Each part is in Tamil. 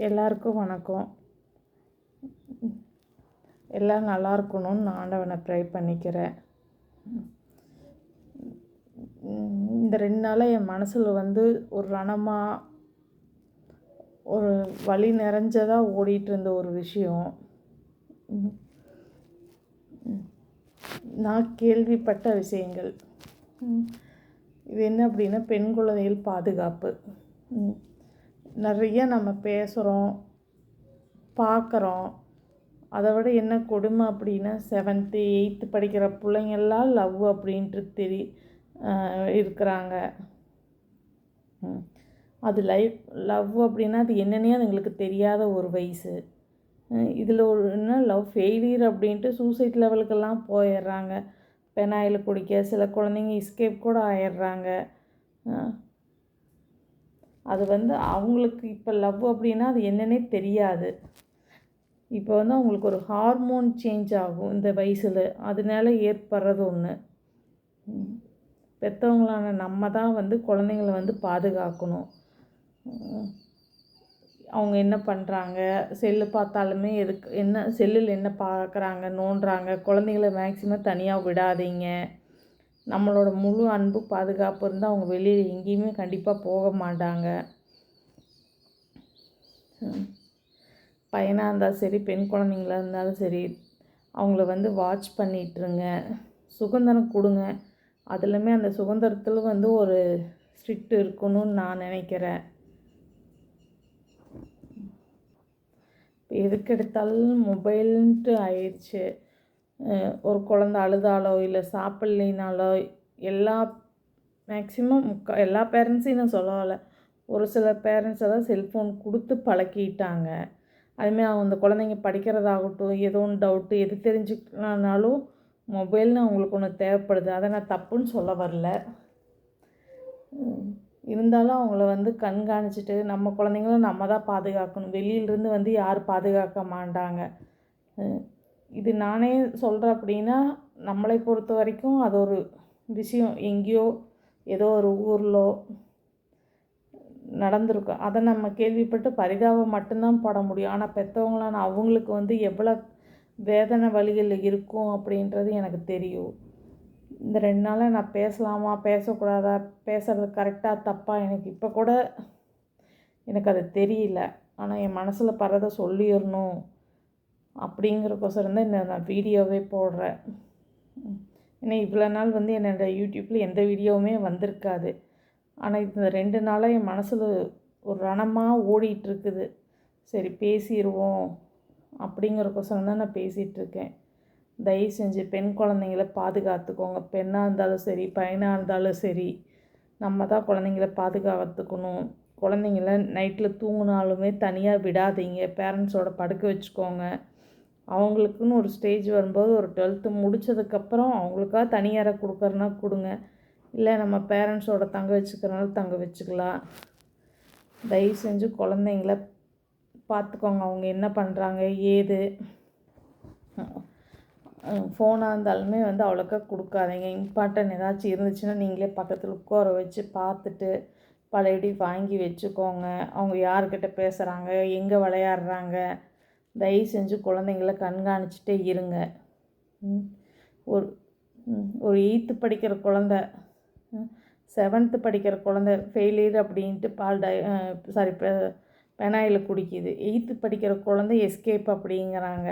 எல்லாருக்கும் வணக்கம். எல்லாம் நல்லா இருக்கணும்னு நான் ஆண்டவனை ப்ரே பண்ணிக்கிறேன். இந்த 2 நாளாக என் மனசில் ஒரு ரணமாக ஒரு வலி நிறைஞ்சதாக ஓடிட்டு இருந்த ஒரு விஷயம். நான் கேள்விப்பட்ட விஷயங்கள். இது என்ன அப்படின்னா, பெண் குழந்தைகள் பாதுகாப்பு. நிறைய நம்ம பேசுகிறோம், பார்க்குறோம். அதை விட என்ன கொடுமை அப்படின்னா, 7th 8th படிக்கிற பிள்ளைங்கள்லாம் லவ் அப்படின்ட்டு இருக்கிறாங்க. அது லவ் அப்படின்னா அது என்னன்னே அதுங்களுக்கு தெரியாத ஒரு வயசு. இதில் என்ன லவ் ஃபெயிலியர் அப்படின்ட்டு சூசைட் லெவலுக்கெல்லாம் போயிடுறாங்க. பெனாயில் குடிக்க சில குழந்தைங்க எஸ்கேப் கூட ஆயிடுறாங்க. அது அவங்களுக்கு இப்போ லவ் அப்படின்னா அது என்னன்னே தெரியாது. இப்போ அவங்களுக்கு ஒரு ஹார்மோன் சேஞ்ச் ஆகும் இந்த வயசில், அதனால ஏற்படுறது ஒன்று. பெற்றவங்களான நம்ம தான் குழந்தைங்கள பாதுகாக்கணும். அவங்க என்ன பண்ணுறாங்க, செல்லு பார்த்தாலுமே என்ன செல்லில் என்ன பார்க்குறாங்க, நோண்டுறாங்க. குழந்தைங்கள மேக்ஸிமம் தனியாக விடாதீங்க. நம்மளோட முழு அன்பு பாதுகாப்பு இருந்தால் அவங்க வெளியில் எங்கேயுமே கண்டிப்பாக போக மாட்டாங்க. பையனாக இருந்தாலும் சரி, பெண் குழந்தைங்களாக இருந்தாலும் சரி, அவங்கள வாட்ச் பண்ணிட்டுருங்க. சுதந்திரம் கொடுங்க. அதுலையுமே அந்த சுதந்திரத்தில் ஒரு ஸ்ட்ரிக்ட் இருக்கணும்னு நான் நினைக்கிறேன். எதுக்கு எடுத்தாலும் மொபைல்ன்ட்டு ஆயிடுச்சு. ஒரு குழந்த அழுதாலோ இல்லை சாப்பிட்லினாலோ மேக்ஸிமம் எல்லா பேரண்ட்ஸையும் நான் சொல்லலை, ஒரு சில பேரண்ட்ஸை தான் செல்ஃபோன் கொடுத்து பழக்கிட்டாங்க. அதுமாதிரி அந்த குழந்தைங்க படிக்கிறதாகட்டும், ஏதோ ஒன்று டவுட்டு எது தெரிஞ்சுக்கணுன்னாலும் மொபைல்னு அவங்களுக்கு ஒன்று தேவைப்படுது. அதை நான் தப்புன்னு சொல்ல வரல. இருந்தாலும் அவங்கள கண்காணிச்சிட்டு நம்ம குழந்தைங்கள நம்ம தான் பாதுகாக்கணும். வெளியிலேருந்து யாரும் பாதுகாக்க மாட்டாங்க. இது நானே சொல்கிறேன் அப்படின்னா, நம்மளை பொறுத்த வரைக்கும் அது ஒரு விஷயம் எங்கேயோ ஏதோ ஒரு ஊரிலோ நடந்திருக்கும். அதை நம்ம கேள்விப்பட்டு பரிதாபம் மட்டும்தான் பட முடியும். ஆனால் பெற்றவங்களான அவங்களுக்கு எவ்வளோ வேதனை வலிகள் இருக்கும் அப்படின்றது எனக்கு தெரியும். இந்த 2 நாளாக நான் பேசலாமா பேசக்கூடாதா, பேசுகிறது கரெக்டாக தப்பா எனக்கு இப்போ கூட எனக்கு அது தெரியல. ஆனால் என் மனசில் படுறத சொல்லிடணும் அப்படிங்கிறக்கோசரம் தான் நான் வீடியோவே போடுறேன். ஏன்னா இவ்வளோ நாள் என்னோடய யூடியூப்பில் எந்த வீடியோவுமே வந்திருக்காது. ஆனால் இந்த 2 நாளாக என் மனசில் ஒரு ரணமாக ஓடிட்டுருக்குது. சரி பேசிடுவோம் அப்படிங்கிறக்கோசரம் தான் நான் பேசிகிட்ருக்கேன். தயவு செஞ்சு பெண் குழந்தைங்கள பாதுகாத்துக்கோங்க. பெண்ணாக இருந்தாலும் சரி, பையனாக இருந்தாலும் சரி, நம்ம தான் குழந்தைங்கள பாதுகாத்துக்கணும். குழந்தைங்கள நைட்டில் தூங்கினாலுமே தனியாக விடாதீங்க. பேரண்ட்ஸோட படுக்க வச்சுக்கோங்க. அவங்களுக்குன்னு ஒரு ஸ்டேஜ் வரும்போது ஒரு 12th முடித்ததுக்கப்புறம் அவங்களுக்காக தனியாரை கொடுக்குறனா கொடுங்க. இல்லை நம்ம பேரண்ட்ஸோட தங்க வச்சுக்கிறனால தங்க வச்சுக்கலாம். தயவு செஞ்சு குழந்தைங்கள பார்த்துக்கோங்க. அவங்க என்ன பண்ணுறாங்க ஏது. ஃபோனாக இருந்தாலுமே அவ்வளோக்கா கொடுக்காதீங்க. இம்பார்ட்டன்ட் ஏதாச்சும் இருந்துச்சுன்னா நீங்களே பக்கத்தில் உட்கார வச்சு பார்த்துட்டு பழையபடி வாங்கி வச்சுக்கோங்க. அவங்க யார்கிட்ட பேசுகிறாங்க, எங்கே விளையாடுறாங்க, தயவு செஞ்சு குழந்தைங்கள கண்காணிச்சிட்டே இருங்க. ஒரு 8th படிக்கிற குழந்த, 7th படிக்கிற குழந்த ஃபெயிலியர் அப்படின்ட்டு பெனாயில் குடிக்குது. 8th படிக்கிற குழந்தை எஸ்கேப் அப்படிங்கிறாங்க.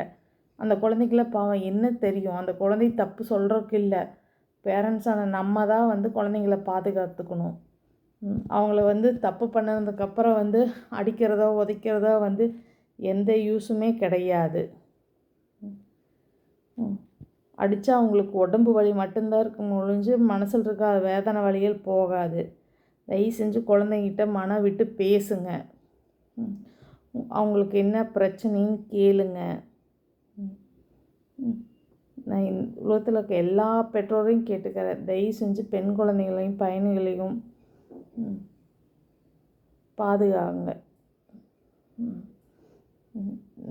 அந்த குழந்தைக்கெல்லாம் பாவம் என்ன தெரியும்? அந்த குழந்தை தப்பு சொல்கிறதுக்கு இல்லை, பேரண்ட்ஸான நம்ம தான் குழந்தைங்கள பாதுகாத்துக்கணும். அவங்கள தப்பு பண்ணதுக்கப்புறம் அடிக்கிறதோ உதைக்கிறதோ எந்த யூஸுமே கிடையாது. அடித்தா அவங்களுக்கு உடம்பு வலி மட்டும்தான் இருக்கும் ஒழிஞ்சு மனசில் இருக்க வேதனை வலிகள் போகாது. தயவு செஞ்சு குழந்தைங்கிட்ட மனம் விட்டு பேசுங்க. அவங்களுக்கு என்ன பிரச்சனைன்னு கேளுங்க. நான் உலகத்தில் இருக்க எல்லா பெற்றோரையும் கேட்டுக்கிறேன், தயவு செஞ்சு பெண் குழந்தைகளையும் பையன்களையும் பாதுகாங்க.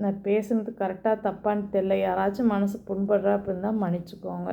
நான் பேசுனது கரெக்டாக தப்பான்னு தெரியல. யாராச்சும் மனசு புண்படுறா அப்படின்னா மன்னிச்சுக்கோங்க.